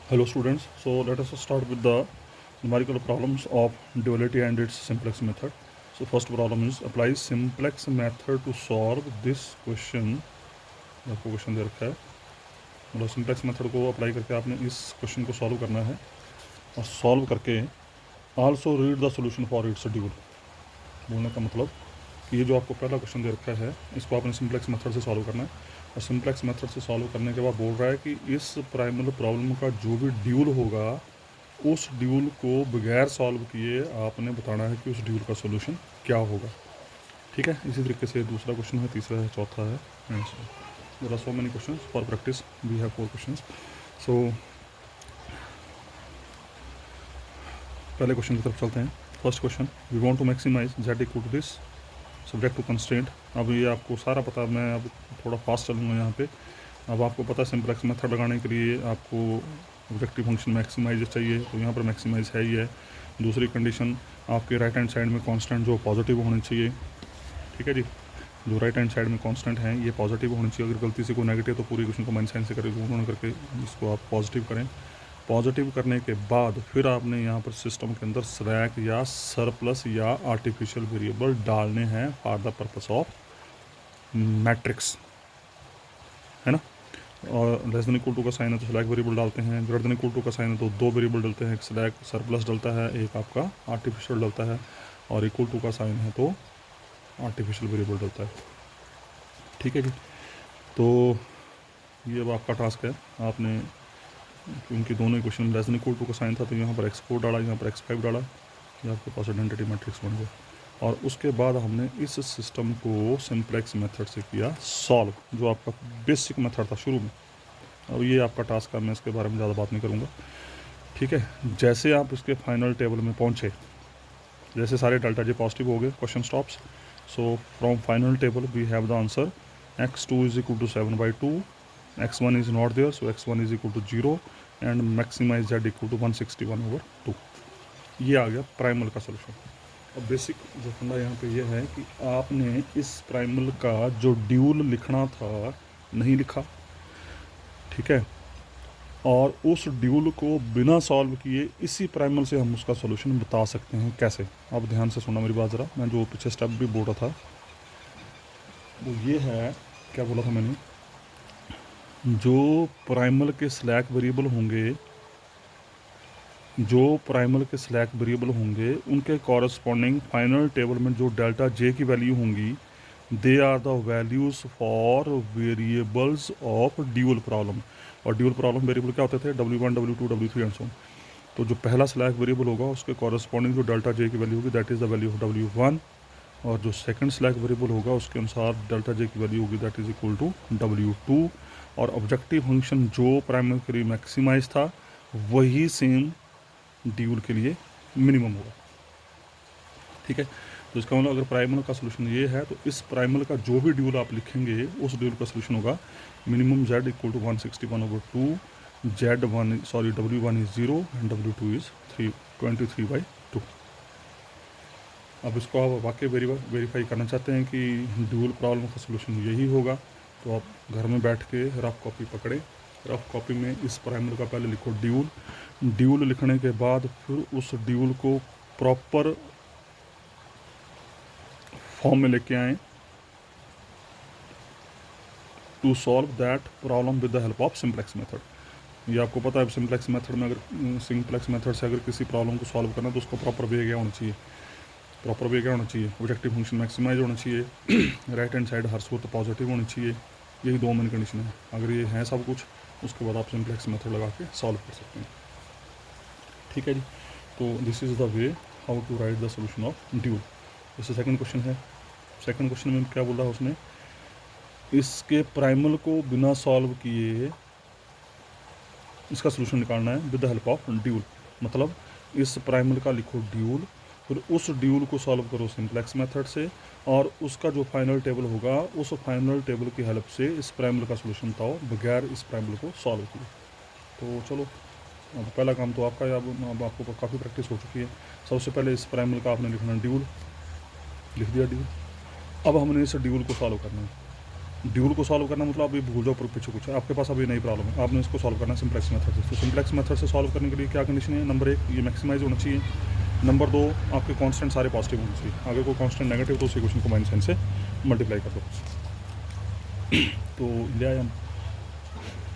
Hello students, so let us start with the numerical problems of duality and its simplex method. So first problem is apply simplex method to solve this question. आपको question दे रखा है, मतलब simplex method को apply करके आपने इस question को solve करना है और सॉल्व करके also read the solution for its dual. बोलने का मतलब कि ये जो आपको पहला क्वेश्चन दे रखा है इसको आपने सिंप्लेक्स मेथड से सॉल्व करना है और सिंप्लेक्स मेथड से सॉल्व करने के बाद बोल रहा है कि इस प्राइमल प्रॉब्लम का जो भी ड्यूल होगा उस ड्यूल को बगैर सॉल्व किए आपने बताना है कि उस ड्यूल का सोल्यूशन क्या होगा। ठीक है, इसी तरीके से दूसरा क्वेश्चन है, तीसरा है, चौथा है and so there are so many questions for practice. We have 4 questions. So पहले क्वेश्चन की तरफ चलते हैं। First question, we want to maximize z equal to this subject to constraint. अब ये आपको सारा पता, मैं अब थोड़ा फास्ट चलूँगा यहाँ पे। अब आपको पता है सिंप्लेक्स मेथड लगाने के लिए आपको ऑब्जेक्टिव फंक्शन मैक्सिमाइज चाहिए, तो यहाँ पर मैक्सिमाइज है ही है। दूसरी कंडीशन, आपके राइट हैंड साइड में कांस्टेंट जो पॉजिटिव होने चाहिए। ठीक है जी, जो राइट हैंड साइड में कांस्टेंट हैं ये पॉजिटिव होने चाहिए। अगर गलती से कोई नेगेटिव तो पूरी क्वेश्चन को माइनस साइन से करके गुणन करके इसको आप पॉजिटिव करें। पॉजिटिव करने के बाद फिर आपने यहाँ पर सिस्टम के अंदर स्लैक या सरप्लस या आर्टिफिशियल वेरिएबल डालने हैं for the purpose of matrix, है ना। और लेस देन इक्वल टू का साइन है तो स्लैक वेरिएबल डालते हैं, ग्रेटर देन इक्वल टू का साइन है तो 2 वेरिएबल डलते हैं, एक स्लैक सरप्लस डलता है, एक आपका आर्टिफिशियल डलता है, और इक्वल टू का साइन है तो आर्टिफिशियल वेरिएबल डलता है। ठीक है जी, तो ये अब आपका टास्क है। आपने, क्योंकि दोनों equation less than equal to का साइन था तो यहाँ पर x4 डाला, यहाँ पर x5 डाला, ये आपके पास आइडेंटिटी मैट्रिक्स बन गया। और उसके बाद हमने इस सिस्टम को सिंप्लेक्स मेथड से किया सॉल्व, जो आपका बेसिक मेथड था शुरू में। अब ये आपका टास्क है, मैं इसके बारे में ज़्यादा बात नहीं करूँगा। ठीक है, जैसे आप इसके फाइनल टेबल में पहुँचे, जैसे सारे डेल्टा जे पॉजिटिव हो गए, question stops. So from final table we have the answer x2 is equal to 7/2, x1 is not there so x1 is equal to 0 and maximize z equal to 161/2। ये आ गया primal का solution. अब basic जो फंडा यहाँ पे ये है कि आपने इस प्राइमल का जो ड्यूल लिखना था नहीं लिखा, ठीक है, और उस ड्यूल को बिना सॉल्व किए इसी प्राइमल से हम उसका सॉल्यूशन बता सकते हैं। कैसे? अब ध्यान से सुनना मेरी बात ज़रा, मैं जो पीछे स्टेप भी बोल रहा था वो ये है, क्या बोला था मैंने, जो प्राइमल के स्लैक वेरिएबल होंगे, जो प्राइमल के स्लैक वेरिएबल होंगे उनके कॉरस्पॉन्डिंग फाइनल टेबल में जो डेल्टा जे की वैल्यू होंगी, they are the values for variables of dual problem. और ड्यूल प्रॉब्लम वेरिएबल क्या होते थे? W1, W2, W3 and so. तो जो पहला स्लैक वेरिएबल होगा उसके कॉरस्पॉन्डिंग जो डेल्टा जे की वैल्यू होगी that is the value of W1, और जो सेकंड स्लैक वेरिएबल होगा उसके अनुसार डेल्टा जे की वैल्यू होगी that is equal to W2। और ऑब्जेक्टिव फंक्शन जो प्राइमल के लिए मैक्सिमाइज था वही सेम ड्यूल के लिए मिनिमम होगा। ठीक है, तो इसका मतलब अगर प्राइमल का सोल्यूशन ये है तो इस प्राइमल का जो भी ड्यूल आप लिखेंगे उस ड्यूल का सोल्यूशन होगा minimum z equal to 161/2, W1 is 0 and W2 is 23/2। अब इसको आप वाकई वेरीफाई करना चाहते हैं कि ड्यूल प्रॉब्लम का सोल्यूशन यही होगा, तो आप घर में बैठ के रफ कॉपी पकड़ें। रफ कॉपी में इस प्राइमल का पहले लिखो ड्यूल, ड्यूल लिखने के बाद फिर उस ड्यूल को प्रॉपर फॉर्म में लेके आएँ to solve that problem with the help of simplex method. ये आपको पता है सिंप्लेक्स मेथड में, अगर सिंप्लेक्स मेथड से अगर किसी प्रॉब्लम को सॉल्व करना है तो उसका प्रॉपर वे क्या होना चाहिए? प्रॉपर वे क्या होना चाहिए? ऑब्जेक्टिव फंक्शन मैक्सिमाइज होना चाहिए, राइट हैंड साइड हर सूरत पॉजिटिव होनी चाहिए। यही 2 मेन कंडीशन है। अगर ये है सब कुछ, उसके बाद आप सिंप्लेक्स मेथड लगा के सॉल्व कर सकते हैं। ठीक है जी, तो this is the way how to write the solution of dual. जैसे सेकंड क्वेश्चन है, सेकंड क्वेश्चन में क्या बोला उसने, इसके प्राइमल को बिना सॉल्व किए इसका सोल्यूशन निकालना है with the help of dual. मतलब इस प्राइमल का लिखो ड्यूल, फिर उस ड्यूल को सॉल्व करो सिंप्लेक्स मेथड से, और उसका जो फाइनल टेबल होगा उस फाइनल टेबल की हेल्प से इस प्राइमल का सोल्यूशन बताओ बगैर इस प्राइमल को सॉल्व किए। तो चलो, अब पहला काम तो आपका है, अब आपको काफ़ी प्रैक्टिस हो चुकी है। सबसे पहले इस प्राइमल का आपने लिखना ड्यूल, लिख दिया ड्यूल। अब हमने इस ड्यूल को सॉल्व करना है। ड्यूल को सॉल्व करना मतलब अभी भूल जाओ पीछे कुछ, आपके पास अभी नई प्रॉब्लम है, आपने इसको सॉल्व करना है सिंप्लेक्स मेथड से। तो सिंप्लेक्स मेथड से सॉल्व करने के लिए क्या कंडीशन है? नंबर 1 ये मैक्सिमाइज होना चाहिए, नंबर 2 आपके कांस्टेंट सारे पॉजिटिव होने चाहिए। अगर कोई कांस्टेंट नेगेटिव तो उस इक्वेशन को माइनस साइन से मल्टीप्लाई कर दो। तो ले आए हम,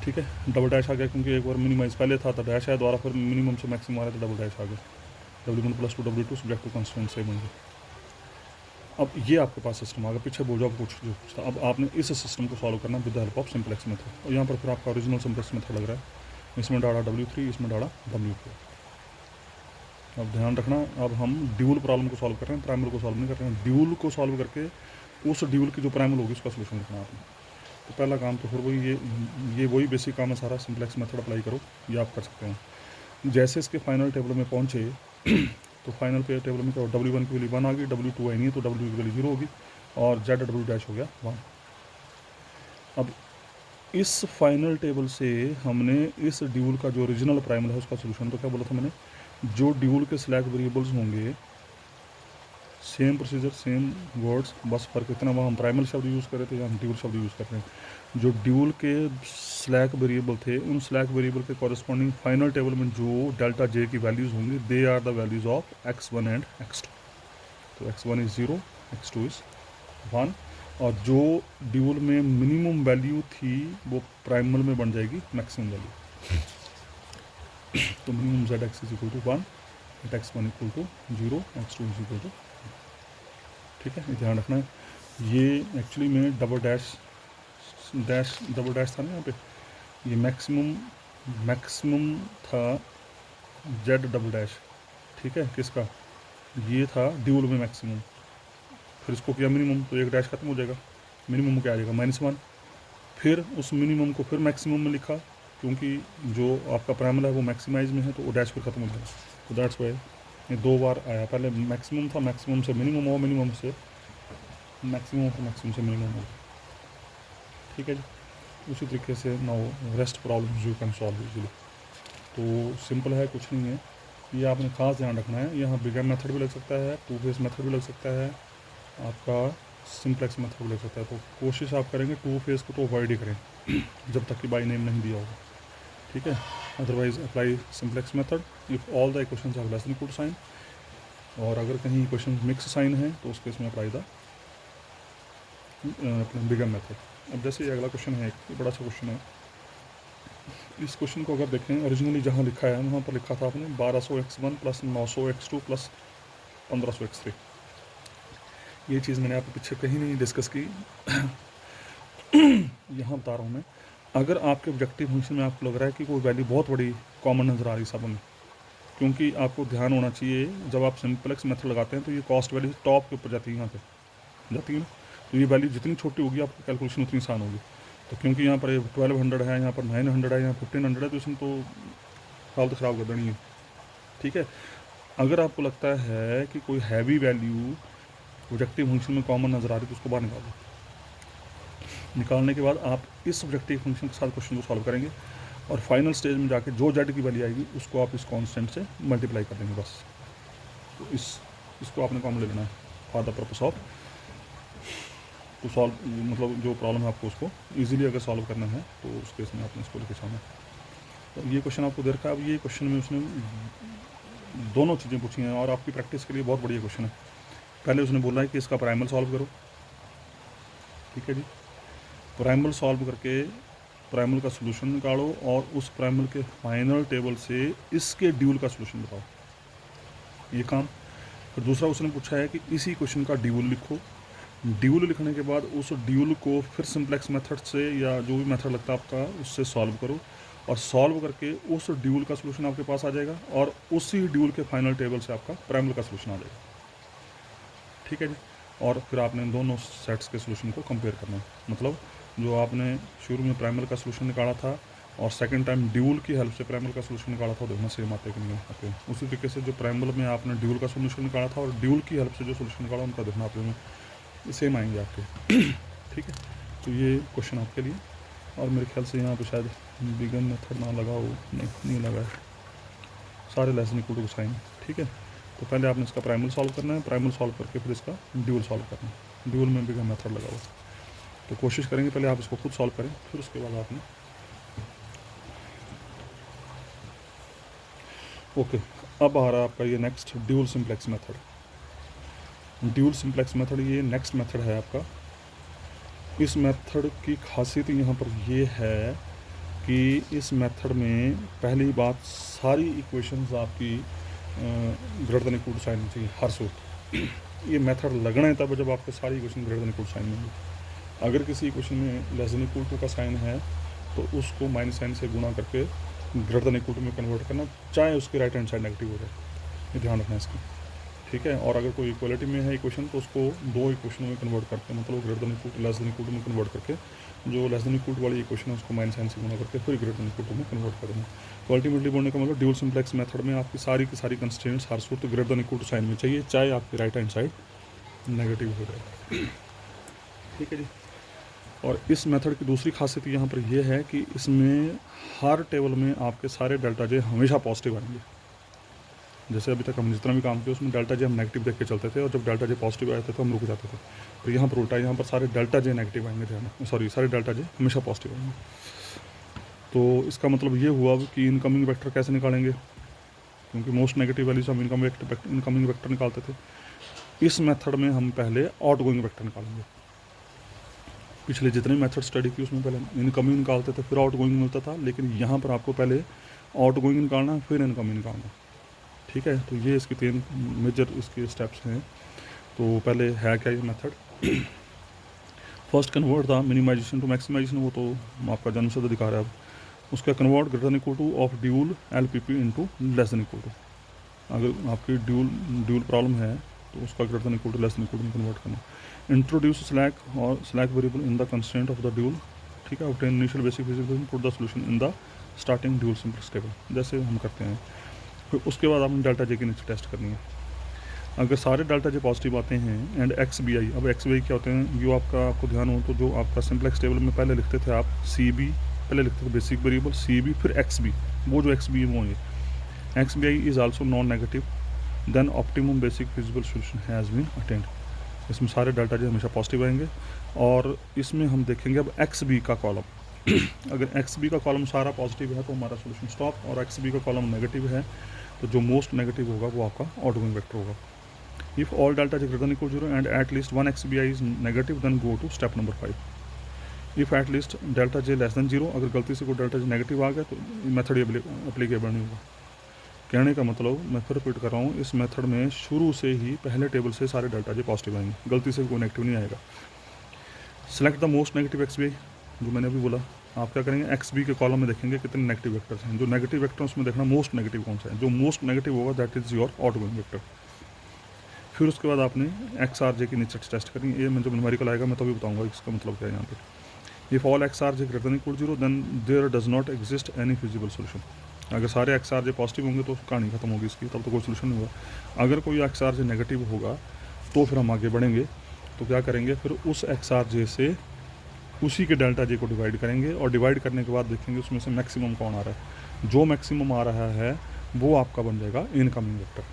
ठीक है। डबल डैश आ गया क्योंकि एक बार मिनिमाइज पहले था तो डैश आया, दोबारा फिर मिनिमम से मैक्सिमम आ रहा था, डबल डैश आ गया। W1 + 2 W2 subject to constant same होंगे। अब ये आपके पास सिस्टम आ गया, पीछे बोल जाओ कुछ जो कुछ था। अब आपने इस सिस्टम को सॉल्व करना with the help of simplex method, और यहाँ पर फिर आपका ओरिजिनल सिंप्लेक्स मेथड लग रहा है। इसमें डाला W3, इसमें डाला W4। अब ध्यान रखना, अब हम ड्यूल प्रॉब्लम को सॉल्व कर रहे हैं, प्राइमल को सॉल्व नहीं कर रहे हैं। ड्यूल को सॉल्व करके उस ड्यूल की जो प्राइमल होगी उसका सोल्यूशन लिखना आपने। तो पहला काम तो फिर वही ये वही बेसिक काम है सारा, सिंप्लेक्स मेथड अप्लाई करो, ये आप कर सकते हैं। जैसे इसके फाइनल टेबल में पहुँचे तो फाइनल पे टेबल में क्या हो, W1 की वैल्यू 1 आ गई, W2 आई नहीं है तो W की वैल्यू 0 होगी, और ZW' हो गया 1। अब इस फाइनल टेबल से हमने इस ड्यूल का जो ओरिजिनल प्राइमल है उसका सोल्यूशन, तो क्या बोला था मैंने, जो ड्यूल के स्लैक वेरिएबल्स होंगे सेम प्रोसीजर सेम वर्ड्स, बस फर्क इतना, वहाँ हम प्राइमल शब्द यूज़ कर रहे थे या हम ड्यूल शब्द यूज़ कर रहे हैं। जो ड्यूल के स्लैक वेरिएबल थे उन स्लैक वेरिएबल के कॉरस्पॉन्डिंग फाइनल टेबल में जो डेल्टा जे की वैल्यूज़ होंगी they are the values of x1 and x2। तो x1 इज़ 0, x2 इज़ 1, और जो ड्यूल में मिनिमम वैल्यू थी वो प्राइमल में बन जाएगी मैक्सिमम वैल्यू। तो minimum zx is equal to 1, x1 equal to 0, x2 is equal to, ठीक है। ध्यान रखना है, ये एक्चुअली में डबल डैश डबल डैश था ना यहाँ पे, ये मैक्सिमम था Z डबल डैश, ठीक है, किसका, ये था ड्यूल में मैक्सिमम, फिर इसको किया मिनिमम तो एक डैश खत्म हो जाएगा, मिनिमम क्या आ जाएगा -1, फिर उस मिनिमम को फिर मैक्सिमम में लिखा क्योंकि जो आपका प्राइमल है वो मैक्सिमाइज में है तो वो डैश फिर खत्म हो जाएगा। तो दैट्स वाई ये 2 बार आया, पहले मैक्सिमम था, मैक्सिमम से मिनिमम हो, मिनिमम से मैक्सिमम हो, मैक्सिमम से मिनिमम हो, ठीक है जी। उसी तरीके से now rest problems you can solve easily. तो सिंपल है, कुछ नहीं है, ये आपने खास ध्यान रखना है। यहाँ बिगर मेथड भी लग सकता है, 2 फेस मेथड भी लग सकता है, आपका सिंप्लेक्स मेथड भी लग सकता है। तो कोशिश आप करेंगे 2 फेस को तो अवॉइड ही करें जब तक कि बाई नेम नहीं दिया होगा, ठीक है। Otherwise apply simplex method if all the equations are less than equal to sign, और अगर कहीं इक्वेशन मिक्स साइन है तो उस केस में अप्लाई द अपना बिगर मेथड। अब जैसे ये अगला क्वेश्चन है, एक बड़ा सा क्वेश्चन है। इस क्वेश्चन को अगर देखें, ओरिजिनली जहाँ लिखा है वहाँ पर लिखा था आपने 1200x1 + 900x2 + 1500x3। ये चीज़ मैंने आपको पीछे कहीं नहीं डिस्कस की यहाँ बता रहा हूँ मैं। अगर आपके ऑब्जेक्टिव फंक्शन में आपको लग रहा है कि कोई वैल्यू बहुत बड़ी कॉमन नज़र आ रही सब में, क्योंकि आपको ध्यान होना चाहिए जब आप सिंप्लेक्स मेथड लगाते हैं तो ये कॉस्ट वैल्यू टॉप के ऊपर जाती है, यहाँ पे जाती है ना, तो ये वैल्यू जितनी छोटी होगी आपकी कैलकुलेशन उतनी आसान होगी। तो क्योंकि यहाँ पर 1200 है, यहाँ पर 900 है, यहाँ 1500 है, तो इसमें तो हालत ख़राब कर देनी है, ठीक है। अगर आपको लगता है कि कोई हैवी वैल्यू ऑब्जेक्टिव फंक्शन में कॉमन नज़र आ रही है तो उसको बाहर निकाल दो। निकालने के बाद आप इस ऑब्जेक्टिव फंक्शन के साथ क्वेश्चन को सॉल्व करेंगे, और फाइनल स्टेज में जाके जो जेड की वैल्यू आएगी उसको आप इस कांस्टेंट से मल्टीप्लाई कर देंगे बस। तो इसको आपने कॉमन ले लेना है for the purpose of to solve, मतलब जो प्रॉब्लम है आपको उसको ईजिली अगर सॉल्व करना है तो उस केस में आपने इसको लेके चलना है। तो ये क्वेश्चन आपको दे रखा है। अब ये क्वेश्चन में उसने दोनों चीज़ें पूछी हैं और आपकी प्रैक्टिस के लिए बहुत बढ़िया क्वेश्चन है। पहले उसने बोला है कि इसका प्राइमल सॉल्व करो, ठीक है जी। प्राइमल सॉल्व करके प्राइमल का सोल्यूशन निकालो और उस प्राइमल के फाइनल टेबल से इसके ड्यूल का सोल्यूशन बताओ, ये काम। फिर दूसरा उसने पूछा है कि इसी क्वेश्चन का ड्यूल लिखो, ड्यूल लिखने के बाद उस ड्यूल को फिर सिंप्लेक्स मेथड से या जो भी मेथड लगता है आपका उससे सॉल्व करो, और सॉल्व करके उस ड्यूल का सोल्यूशन आपके पास आ जाएगा और उसी ड्यूल के फाइनल टेबल से आपका प्राइमल का सोल्यूशन आ जाएगा, ठीक है जी। और फिर आपने दोनों सेट्स के सोल्यूशन को कंपेयर करना है, मतलब जो आपने शुरू में प्राइमल का सोल्यूशन निकाला था और सेकंड टाइम ड्यूल की हेल्प से प्राइमल का सोल्यूशन निकाला था, देखना सेम आते कि नहीं आते। उसी तरीके से जो प्राइमल में आपने ड्यूल का सोल्यूशन निकाला था और ड्यूल की हेल्प से जो सोल्यूशन निकाला उनका देखना आप में सेम आएंगे आपके, ठीक है। तो ये क्वेश्चन आपके लिए, और मेरे ख्याल से यहाँ पे शायद बिगन मेथड ना लगा हो, नहीं लगा है, सारे लेसन इक्वल टू साइन, ठीक है। तो पहले आपने इसका प्राइमल सॉल्व करना है, प्राइमल सॉल्व करके फिर इसका ड्यूल सॉल्व करना है, ड्यूल में बिगन मेथड लगा हुआ। तो कोशिश करेंगे पहले आप इसको खुद सॉल्व करें, फिर उसके बाद आपने ओके। अब आ रहा है आपका ये next dual simplex method. Dual simplex method ये नेक्स्ट मेथड है आपका। इस मेथड की खासियत यहाँ पर ये है कि इस मेथड में पहली बात सारी इक्वेशंस आपकी greater than equal to sign में चाहिए हर सूरत। ये मेथड लगना है तब जब आपके सारी equation greater than equal to sign में होगी। अगर किसी इक्वेशन में लेस देन इक्वल टू का साइन है तो उसको माइनस साइन से गुणा करके ग्रेटर देन इक्वल टू में कन्वर्ट करना, चाहे उसकी राइट हैंड साइड नेगेटिव हो जाए, ये ध्यान रखना है इसका, ठीक है। और अगर कोई इक्वलिटी में है इक्वेशन तो उसको दो इक्वेशनों में कन्वर्ट करके, मतलब greater than equal to less than equal to में कन्वर्ट करके, जो लेस देन इक्वल टू वाली इक्वेशन है उसको माइनस साइन से गुणा करके फिर ग्रेटर देन इक्वल टू में कन्वर्ट करेंगे। तो अल्टीमेटली बोलने का मतलब ड्यूल सिंप्लेक्स मेथड में आपकी सारी की सारी कंस्ट्रेंट्स हर सूरत greater than equal to sign में चाहिए, चाहे आपकी राइट हैंड साइड नेगेटिव हो जाए, ठीक है जी। और इस मेथड की दूसरी खासियत यहाँ पर यह है कि इसमें हर टेबल में आपके सारे डेल्टा जे हमेशा पॉजिटिव आएंगे। जैसे अभी तक हम जितना भी काम किया उसमें डेल्टा जे हम नेगेटिव देख के चलते थे, और जब डेल्टा जे पॉजिटिव आए थे तो हम रुक जाते थे। तो यहाँ पर उल्टा, यहाँ पर सारे डेल्टा जे नेगेटिव आएंगे, सारे डेल्टा जे हमेशा पॉजिटिव आएंगे। तो इसका मतलब ये हुआ कि इनकमिंग वेक्टर कैसे निकालेंगे, क्योंकि मोस्ट नेगेटिव वैल्यू से हम इनकमिंग वेक्टर निकालते थे। इस मेथड में हम पहले आउट गोइंग वेक्टर निकालेंगे। पिछले जितने मेथड स्टडी की उसमें पहले इनकमिंग निकालते थे फिर आउट गोइंग मिलता था, लेकिन यहाँ पर आपको पहले आउट गोइंग निकालना फिर इनकमिंग निकालना, ठीक है। तो ये इसके 3 मेजर इसके स्टेप्स हैं। तो पहले है क्या ये मेथड, फर्स्ट कन्वर्ट था मिनिमाइजेशन टू मैक्सिमाइजेशन, वो तो आपका जन्म से दिखा रहा है। अब उसका convert greater than equal to of dual LPP into less than equal to. अगर आपकी ड्यूल प्रॉब्लम है तो उसका greater than equal to less than equal to में कन्वर्ट करना। इंट्रोड्यूस स्लैक और slack variable in the constraint of the dual, ठीक है। Obtain initial basic feasible, put the solution in the starting dual simplex table, जैसे हम करते हैं। फिर उसके बाद आपने डेल्टा जे की नीचे टेस्ट करनी है। अगर सारे डेल्टा जे पॉजिटिव आते हैं एंड XBI, अब XBI क्या होते हैं, जो आपको ध्यान हो तो जो आपका सिंप्लेक्स टेबल में पहले लिखते थे आप CB, पहले लिखते थे बेसिक वेरिएबल CB फिर XB, वो जो XB है वो है। XBI is also non negative, then optimum basic feasible solution has been attained. इसमें सारे डेल्टा जे हमेशा पॉजिटिव आएंगे। और इसमें हम देखेंगे अब XB का कॉलम अगर XB का कॉलम सारा पॉजिटिव है तो हमारा सोल्यूशन स्टॉप, और XB का कॉलम नेगेटिव है तो जो मोस्ट नेगेटिव होगा वो आपका आउटगोइंग वेक्टर होगा। If all delta j greater than equal 0 and at least 1 XBI is negative then go to step number 5। If at least delta j less than 0, अगर गलती से कोई डेल्टा जे नेगेटिव आ गया तो मेथड एप्लीकेबल नहीं होगा। कहने का मतलब, मैं फिर रिपीट कर रहा हूँ, इस मेथड में शुरू से ही पहले टेबल से सारे डेल्टा जे पॉजिटिव आएंगे, गलती से कोई नेगेटिव नहीं आएगा। Select the most negative XBI, जो मैंने अभी बोला, आप क्या करेंगे XB के कॉलम में देखेंगे कितने नेगेटिव वेक्टर्स हैं। जो नेगेटिव वेक्टर उसमें देखना मोस्ट नेगेटिव कौन सा है, जो मोस्ट नेगेटिव होगा that is your outgoing vector. फिर उसके बाद आपने XRJ की नीचे टेस्ट करनी है। ये मैं जब न्यूमेरिकल आएगा मैं तभी बताऊंगा इसका मतलब क्या है यहाँ पे। If all XRJ greater than equal 0 then there does not exist any feasible solution. अगर सारे XRJ पॉजिटिव होंगे तो कहानी खत्म होगी इसकी, तब तो कोई सोल्यूशन नहीं होगा। अगर कोई XRJ नेगेटिव होगा तो फिर हम आगे बढ़ेंगे। तो क्या करेंगे, फिर उस XRJ से उसी के डेल्टा जे को डिवाइड करेंगे, और डिवाइड करने के बाद देखेंगे उसमें से मैक्सिमम कौन आ रहा है। जो मैक्सिमम आ रहा है वो आपका बन जाएगा इनकमिंग वेक्टर।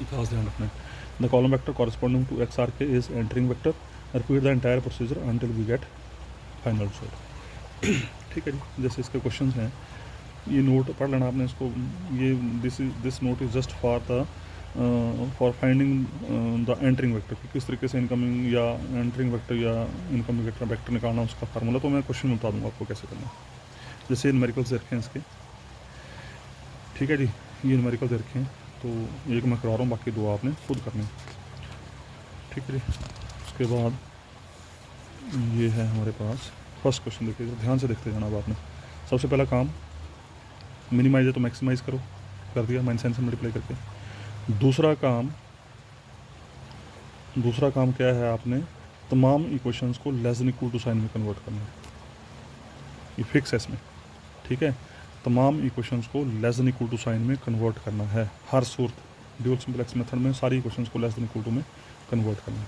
खास ध्यान रखना है, the column vector corresponding to XRK is entering vector. Repeat the entire procedure until we get final result. ठीक है जी, जैसे इसके क्वेश्चन हैं, ये नोट पढ़ लेना आपने इसको। ये this note is just for finding the entering vector, कि किस तरीके से इनकमिंग या एंटरिंग वेक्टर या इनकमिंग वेक्टर निकालना, उसका फार्मूला तो मैं क्वेश्चन में बता दूँगा आपको कैसे करना है। जैसे न्यूमेरिकल्स रखे हैं इसके, ठीक है जी, ये न्यूमेरिकल्स रखे हैं, तो एक मैं करा रहा हूँ, बाकी दो आपने खुद करने, ठीक है जी। उसके बाद ये है हमारे पास फर्स्ट क्वेश्चन, देखिए ध्यान से देखते जाना। अब आपने सबसे पहला काम मिनिमाइज है तो मैक्सिमाइज करो, कर दिया माइनस साइन से मल्टीप्लाई करके। दूसरा काम क्या है, आपने तमाम इक्वेशंस को less than equal to sign में कन्वर्ट करना है। ये फिक्स है इसमें, ठीक है। तमाम इक्वेशंस को less than equal to sign में कन्वर्ट करना है हर सूरत। ड्यूल सिंप्लेक्स मेथड में सारी इक्वेशंस को लेस देन इक्वल टू में कन्वर्ट करना है,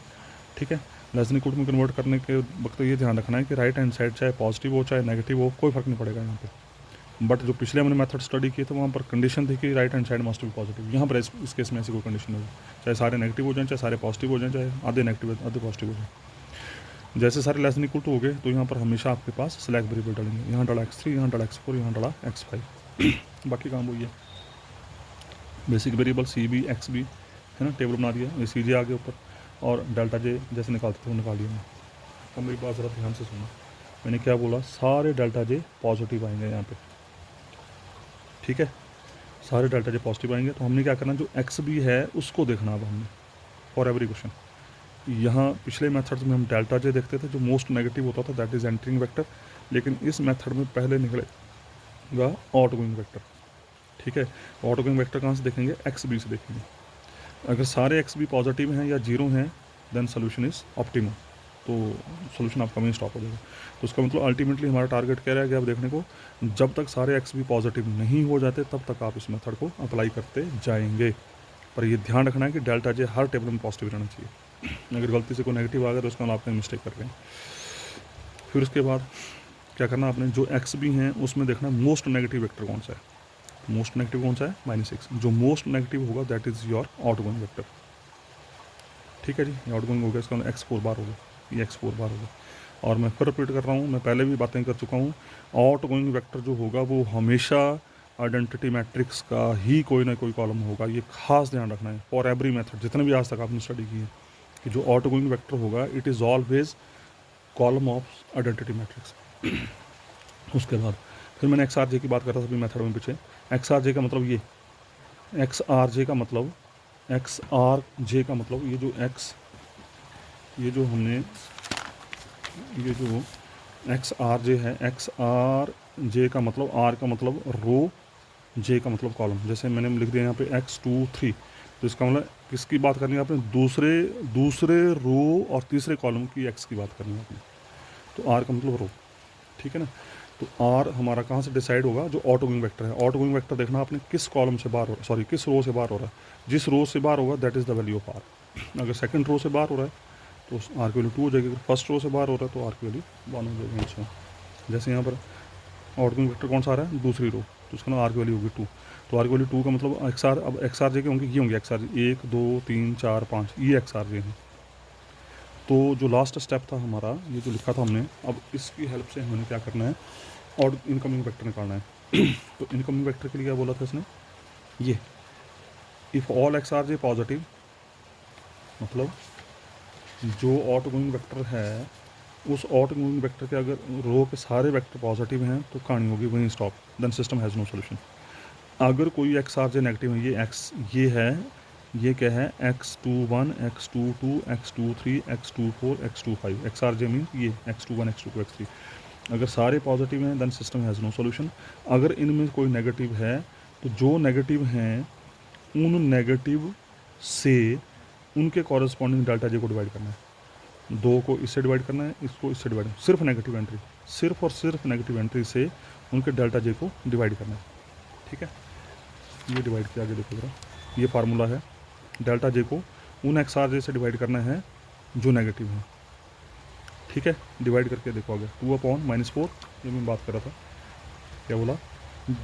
ठीक है। लेस देन इक्वल टू में कन्वर्ट करने के वक्त ये ध्यान रखना है कि राइट हैंड साइड चाहे पॉजिटिव हो चाहे नेगेटिव हो, कोई फर्क नहीं पड़ेगा यहाँ पे। बट जो पिछले हमने मेथड स्टडी किए थे वहाँ पर कंडीशन थी कि right hand side must be positive. यहाँ पर इस केस में ऐसी कोई कंडीशन नहीं है, चाहे सारे नेगेटिव हो जाएं, चाहे सारे पॉजिटिव हो जाएं, चाहे आधे नेगेटिव आधे पॉजिटिव हो जाए। जैसे सारे लेस देन इक्वल टू हो गए तो यहाँ पर हमेशा आपके पास स्लैक वेरिएबल डालेंगे, यहाँ डाला x3, यहाँ डाला x4, यहाँ डाला x5 बाकी काम वही है। Basic variable c b x b है ना, टेबल बना दिया, ये सी जे आ गया ऊपर, और डेल्टा जे जैसे निकालते थे वो निकाल दिया। अब मेरी बात ज़रा ध्यान से सुनो, मैंने क्या बोला, सारे डेल्टा जे पॉजिटिव आएंगे यहाँ पे, ठीक है, सारे डेल्टा जे पॉजिटिव आएंगे। तो हमने क्या करना, जो एक्स बी है उसको देखना अब हमने फॉर एवरी क्वेश्चन। यहाँ पिछले मेथड्स में हम डेल्टा जे देखते थे, जो मोस्ट नेगेटिव होता था दैट इज़ एंटरिंग वेक्टर, लेकिन इस मेथड में पहले निकलेगा आउटगोइंग वेक्टर, ठीक है। आउटगोइंग वेक्टर कहाँ से देखेंगे, एक्स बी से देखेंगे। अगर सारे एक्स बी पॉजिटिव हैं या जीरो हैं देन सोल्यूशन इज़ ऑप्टिमम, तो सोल्यूशन आपका वहीं स्टॉप हो जाएगा। तो उसका मतलब अल्टीमेटली हमारा टारगेट क्या रहेगा अब देखने को, जब तक सारे एक्स बी पॉजिटिव नहीं हो जाते तब तक आप इस मेथड को अप्लाई करते जाएंगे। पर ये ध्यान रखना है कि डेल्टा जे हर टेबल में पॉजिटिव रहना चाहिए, अगर गलती से कोई नेगेटिव आ गया तो उसका मतलब आपने मिस्टेक कर रहे हैं। फिर उसके बाद क्या करना आपने, जो एक्स बी हैं उसमें देखना मोस्ट नेगेटिव वेक्टर कौन सा है। मोस्ट नेगेटिव कौन सा है, -6, जो मोस्ट नेगेटिव होगा that is your outgoing vector, ठीक है जी। ये आउटगोइंग हो गया, इसका x4 बार होगा, ये x4 बार होगा। और मैं फिर रिपीट कर रहा हूँ, मैं पहले भी बातें कर चुका हूँ, आउटगोइंग वेक्टर जो होगा वो हमेशा आइडेंटिटी मैट्रिक्स का ही कोई ना कोई कॉलम होगा, ये खास ध्यान रखना है फॉर एवरी मेथड जितने भी आज तक आपने स्टडी की है, कि जो आउटगोइंग वेक्टर होगा it is always column of identity matrix. उसके बाद फिर मैंने एक्स आर जे की बात कर रहा था अभी मेथड में पीछे, एक्स आर जे का मतलब ये, एक्स आर जे का मतलब, एक्स आर जे का मतलब ये जो एक्स, ये जो हमने, ये जो एक्स आर जे है, एक्स आर जे का मतलब, आर का मतलब रो, जे का मतलब कॉलम। जैसे मैंने लिख दिया यहाँ पे x2 3, तो इसका मतलब किसकी बात करनी है आपने, दूसरे रो और तीसरे कॉलम की एक्स की बात करनी है आपने, तो आर का मतलब रो, ठीक है ना। तो आर हमारा कहाँ से डिसाइड होगा, जो आउटगोइंग वेक्टर है। आउटगोइंग वेक्टर देखना आपने किस कॉलम से बाहर हो रहा है, सॉरी किस रो से बाहर हो रहा है, जिस रो से बाहर होगा that is the value of r. अगर सेकंड रो से बाहर हो रहा है तो आर की वैल्यू 2 हो जाएगी, अगर फर्स्ट रो से बाहर हो रहा है तो आर की वैल्यू 1 हो जाएगी। अच्छा, जैसे यहाँ पर आउटगोइंग वेक्टर कौन सा आ रहा है, दूसरी रो, तो उसका ना आर की वैल्यू होगी 2, तो आर की वैल्यू 2 का मतलब एक्स आर, अब एक्स आर जे के होंगे, ये होंगे एक्स आर जे 1 2 3 4 5, ये एक्स आर जे हैं। तो जो लास्ट स्टेप था हमारा, ये जो लिखा था हमने, अब इसकी हेल्प से हमें क्या करना है, और इनकमिंग वेक्टर निकालना है। तो इनकमिंग वेक्टर के लिए क्या बोला था इसने, ये if all x R J positive, मतलब जो आउटगोइंग वेक्टर है उस आउटगोइंग वेक्टर के अगर रो के सारे वेक्टर पॉजिटिव हैं तो कहानी होगी वहीं stop, then system has no solution. अगर कोई एक्स आर जे नेगेटिव है, ये एक्स, ये है, ये क्या है, x21 x22 x23 x24 x25, x R J mean ये x21 x22 x3, अगर सारे पॉजिटिव हैं then system has no solution. अगर इनमें कोई नेगेटिव है तो जो नेगेटिव हैं उन नेगेटिव से उनके कॉरस्पॉन्डिंग डेल्टा जे को डिवाइड करना है, 2 को इससे डिवाइड करना है, इसको इससे डिवाइड, सिर्फ नेगेटिव एंट्री, सिर्फ और सिर्फ नेगेटिव एंट्री से उनके डेल्टा जे को डिवाइड करना है, ठीक है। ये डिवाइड किया, आगे देखो जरा, ये फार्मूला है, डेल्टा जे को उन एक्स आर जे से डिवाइड करना है जो नेगेटिव है, ठीक है। डिवाइड करके देखो आगे 2/-4, ये मैं बात कर रहा था, क्या बोला,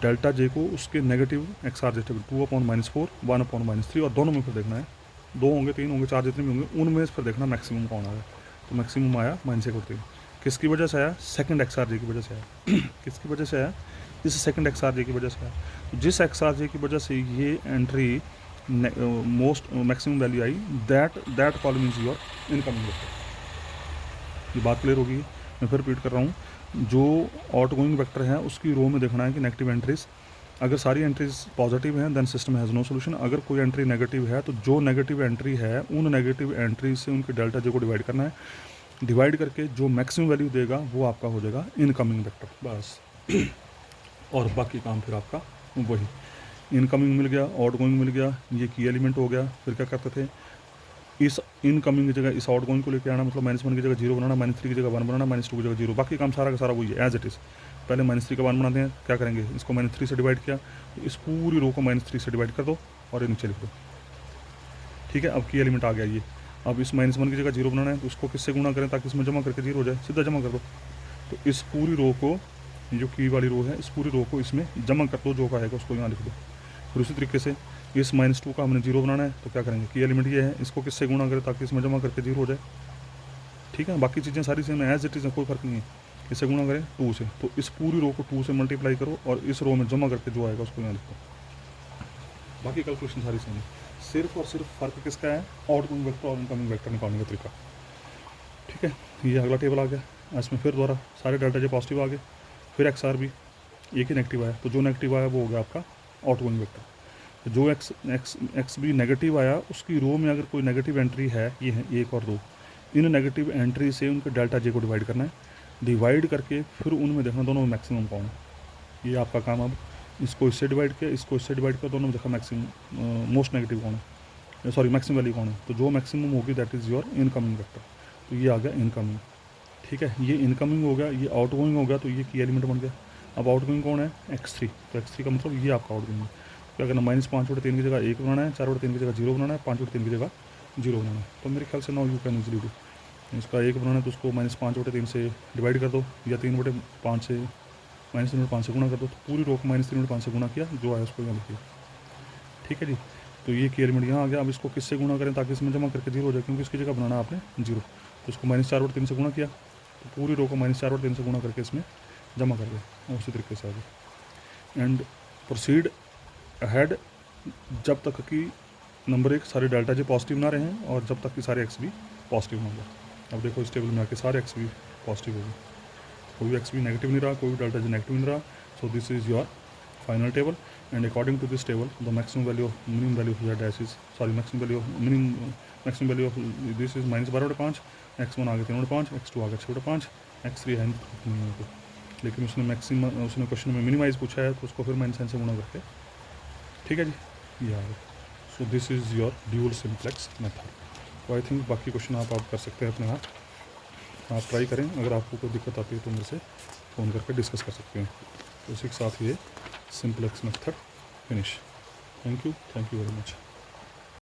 डेल्टा जे को उसके नेगेटिव एक्स आर जे 2/-4 1/-3, और दोनों में फिर देखना है, 2 होंगे 3 होंगे 4 जितने भी होंगे उनमें फिर देखना मैक्सिमम कौन आया, तो मैक्सिमम आया -1/3। किसकी वजह से आया, सेकंड एक्स आर जे की वजह से आया। किसकी वजह से आया, इस सेकंड एक्स आर जे की वजह से आया। तो जिस एक्स आर जे की वजह से ये entry most maximum value I, that column is your incoming vector. ये बात क्लियर होगी। मैं फिर रिपीट कर रहा हूँ, जो आउटगोइंग वेक्टर है उसकी रो में देखना है कि नेगेटिव एंट्रीज, अगर सारी एंट्रीज पॉजिटिव हैं then system has no solution. अगर कोई एंट्री नेगेटिव है तो जो नेगेटिव एंट्री है उन नेगेटिव एंट्री से उनके डेल्टा जे को डिवाइड करना है, डिवाइड करके जो मैक्सिमम वैल्यू देगा वो आपका हो जाएगा इनकमिंग वेक्टर, बस। और बाकी काम फिर आपका वही, इनकमिंग मिल गया, आउटगोइंग मिल गया, ये की एलिमेंट हो गया। फिर क्या करते थे, इस इनकमिंग की जगह इस आउटगोइंग को लेकर आना, मतलब -1 की जगह 0 बनाना, -3 की जगह 1 बनाना, -2 की जगह 0, बाकी काम सारा का सारा वही है एज इट इज़। पहले -3 का 1 बनाते हैं, क्या करेंगे, इसको -3 से डिवाइड किया तो इस पूरी रो को -3 से डिवाइड कर दो और ये नीचे लिख दो, ठीक है। अब की एलिमेंट आ गया ये, अब इस -1 की जगह 0 बनाना है तो उसको किससे गुणा करें ताकि इसमें जमा करके 0 हो जाए, सीधा जमा कर दो। तो इस पूरी रो को, जो की वाली रो है, इस पूरी रो को इसमें जमा कर दो, जो का है उसको यहाँ लिख दो। फिर उसी तरीके से इस -2 का हमने 0 बनाना है तो क्या करेंगे, की एलिमेंट ये है, इसको किससे गुणा करें ताकि इसमें जमा करके 0 हो जाए, ठीक है। बाकी चीज़ें सारी सेम एज इट इज़, कोई फ़र्क नहीं है। इससे गुणा करें 2 से, तो इस पूरी रो को 2 से मल्टीप्लाई करो और इस रो में जमा करके जो आएगा उसको यहाँ लिखो। बाकी कैलकुलेशन सारी सेम है, सिर्फ और सिर्फ फ़र्क किसका है, आउटगोइंग वेक्टर और इनकमिंग वेक्टर निकालने का तरीका। ठीक है, ये अगला टेबल आ गया। इसमें फिर दोबारा सारे डेल्टा जे पॉजिटिव आ गए, फिर एक्स आर भी एक ही नेगेटिव आया, तो जो नेगेटिव आया वो हो गया आपका आउटगोइंग वेक्टर। तो जो एक्स भी नेगेटिव आया, उसकी रो में अगर कोई नेगेटिव एंट्री है, ये है 1 और 2, इन नेगेटिव एंट्री से उनके डेल्टा जे को डिवाइड करना है। डिवाइड करके फिर उनमें देखना दोनों में मैक्सिमम कौन है, ये आपका काम। अब इसको इससे डिवाइड किया, इसको इससे डिवाइड किया, दोनों में देखा मैक्सिमम मोस्ट नेगेटिव कौन है, सॉरी मैक्सिमम वैल्यू कौन है। तो जो मैक्सिमम होगी that is your incoming vector. तो ये आ गया इनकमिंग। ठीक है, ये इनकमिंग हो गया, ये आउटगोइंग हो गया, तो ये की एलिमेंट बन गया। अब आउटगोइंग कौन है, x3, तो x3 का मतलब ये आपका आउटगोइंग है। क्या करना, -5/3 की जगह 1 बनाना है, 4/3 की जगह 0 बनाना है, 5/3 की जगह 0 बनाना है। तो मेरे ख्याल से now you can easily do. इसका 1 बनाना है तो उसको -5/3 से डिवाइड कर दो, या 3/5 से -3/5 से गुणा कर दो, तो पूरी रो को -3/5 से गुणा किया, जो आया उसको यहाँ लिखिए। ठीक है जी, तो ये की एलिमेंट यहाँ आ गया। अब इसको किससे गुणा करें ताकि इसमें जमा करके 0 हो जाए, क्योंकि इसकी जगह बनाना आपने 0। तो उसको -4/3 से गुणा किया, तो पूरी रो को -4/3 से गुणा करके इसमें जमा कर दिया, उसी तरीके से आगे। एंड प्रोसीड अहेड जब तक कि नंबर 1 सारे डेल्टा जे पॉजिटिव ना रहें और जब तक कि सारे एक्स भी पॉजिटिव ना हो। अब देखो इस टेबल में आके सारे एक्स भी पॉजिटिव हो गए, कोई एक्स भी नेगेटिव नहीं रहा, कोई डेल्टा जे नेगेटिव नहीं रहा। So this is your final table, and according to this table the maximum value of minimum value of z dash is, sorry maximum value of this is -12/5, x1 आ गया 3/5, x2 आ गया 6/5, x3 है नहीं है। लेकिन उसने क्वेश्चन में minimise पूछा है, तो उसको फिर -n से गुणा करके, ठीक है जी, ये आ गया। सो this is your dual simplex method. तो आई थिंक बाकी क्वेश्चन आप कर सकते हैं अपने हाथ, आप ट्राई करें। अगर आपको कोई दिक्कत आती है तो मेरे से फ़ोन करके डिस्कस कर सकते हैं। तो इसी के साथ ये simplex method finish. Thank you very much.